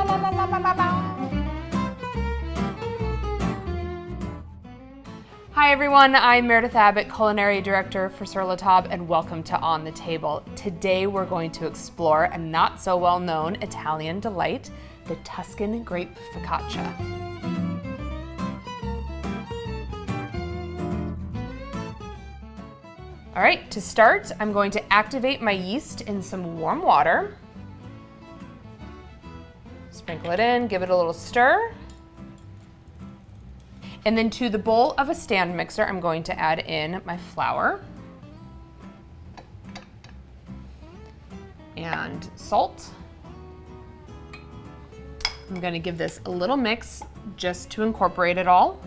Hi everyone, I'm Meredith Abbott, Culinary Director for Sur La Table, and welcome to On the Table. Today we're going to explore a not so well known Italian delight, the Tuscan grape focaccia. All right, to start, I'm going to activate my yeast in some warm water. Sprinkle it in, give it a little stir. And then to the bowl of a stand mixer, I'm going to add in my flour and salt. I'm going to give this a little mix just to incorporate it all.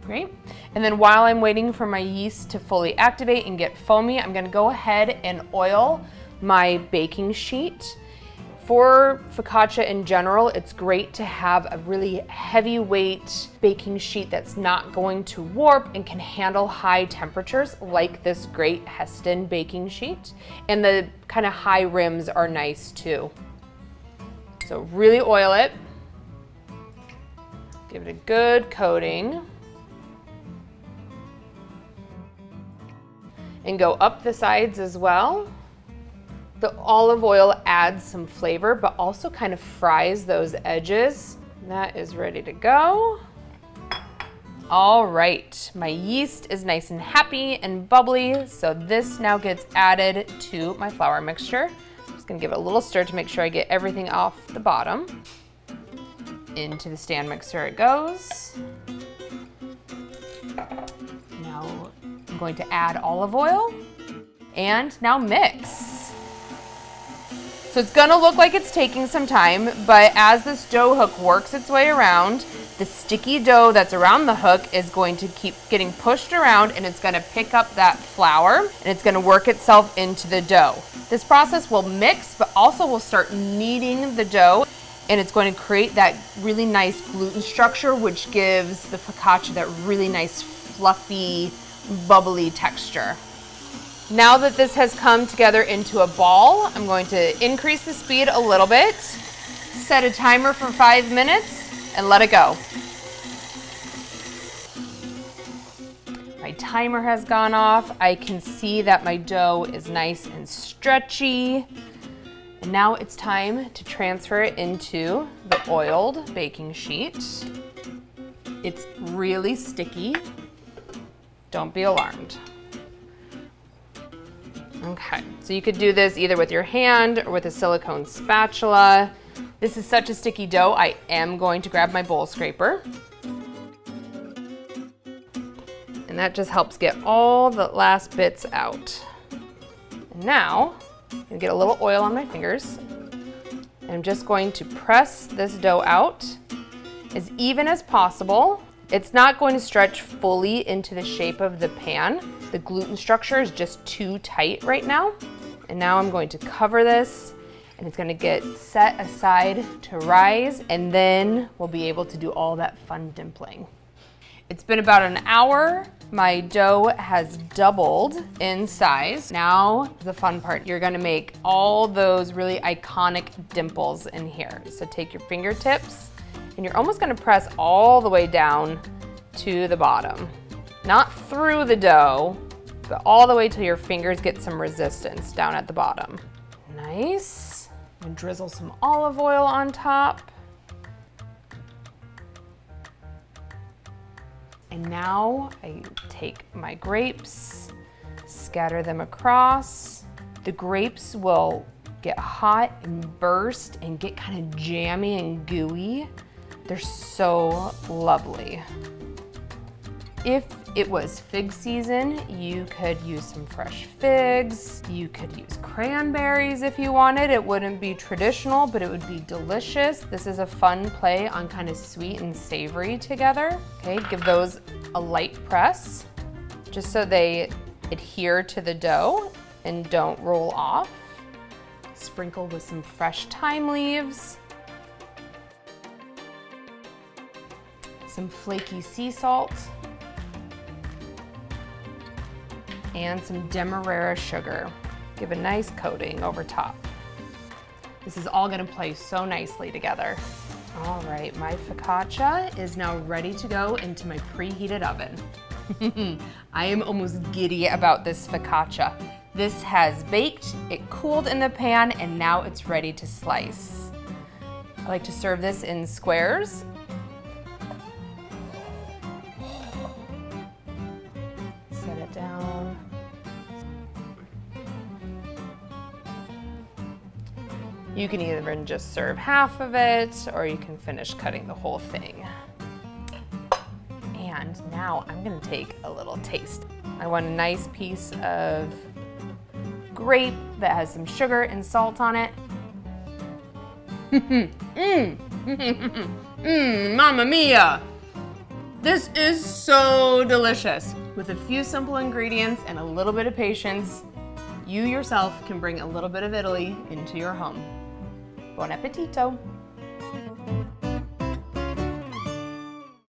Great. And then while I'm waiting for my yeast to fully activate and get foamy, I'm going to go ahead and oil my baking sheet. For focaccia in general, it's great to have a really heavyweight baking sheet that's not going to warp and can handle high temperatures like this great Heston baking sheet. And the kind of high rims are nice too. So really oil it. Give it a good coating. And go up the sides as well. The olive oil adds some flavor, but also kind of fries those edges. That is ready to go. All right, my yeast is nice and happy and bubbly, so this now gets added to my flour mixture. I'm just gonna give it a little stir to make sure I get everything off the bottom. Into the stand mixer it goes. Now I'm going to add olive oil and now mix. So it's gonna look like it's taking some time, but as this dough hook works its way around, the sticky dough that's around the hook is going to keep getting pushed around, and it's gonna pick up that flour and it's gonna work itself into the dough. This process will mix, but also will start kneading the dough, and it's going to create that really nice gluten structure, which gives the focaccia that really nice fluffy, bubbly texture. Now that this has come together into a ball, I'm going to increase the speed a little bit, set a timer for 5 minutes, and let it go. My timer has gone off. I can see that my dough is nice and stretchy. And now it's time to transfer it into the oiled baking sheet. It's really sticky. Don't be alarmed. Okay, so you could do this either with your hand or with a silicone spatula. This is such a sticky dough, I am going to grab my bowl scraper. And that just helps get all the last bits out. And now, I'm gonna get a little oil on my fingers. And I'm just going to press this dough out as even as possible. It's not going to stretch fully into the shape of the pan. The gluten structure is just too tight right now. And now I'm going to cover this, and it's gonna get set aside to rise, and then we'll be able to do all that fun dimpling. It's been about an hour. My dough has doubled in size. Now, the fun part, you're gonna make all those really iconic dimples in here. So take your fingertips, and you're almost gonna press all the way down to the bottom. Not through the dough, but all the way till your fingers get some resistance down at the bottom. Nice. I'm gonna drizzle some olive oil on top. And now I take my grapes, scatter them across. The grapes will get hot and burst and get kind of jammy and gooey. They're so lovely. If it was fig season, you could use some fresh figs. You could use cranberries if you wanted. It wouldn't be traditional, but it would be delicious. This is a fun play on kind of sweet and savory together. Okay, give those a light press, just so they adhere to the dough and don't roll off. Sprinkle with some fresh thyme leaves. Some flaky sea salt. and some demerara sugar. Give a nice coating over top. This is all gonna play so nicely together. All right, my focaccia is now ready to go into my preheated oven. I am almost giddy about this focaccia. This has baked, it cooled in the pan, and now it's ready to slice. I like to serve this in squares. Set it down. You can either just serve half of it, or you can finish cutting the whole thing. And now I'm gonna take a little taste. I want a nice piece of grape that has some sugar and salt on it. Mamma mia! This is so delicious. With a few simple ingredients and a little bit of patience, you yourself can bring a little bit of Italy into your home. Buon appetito!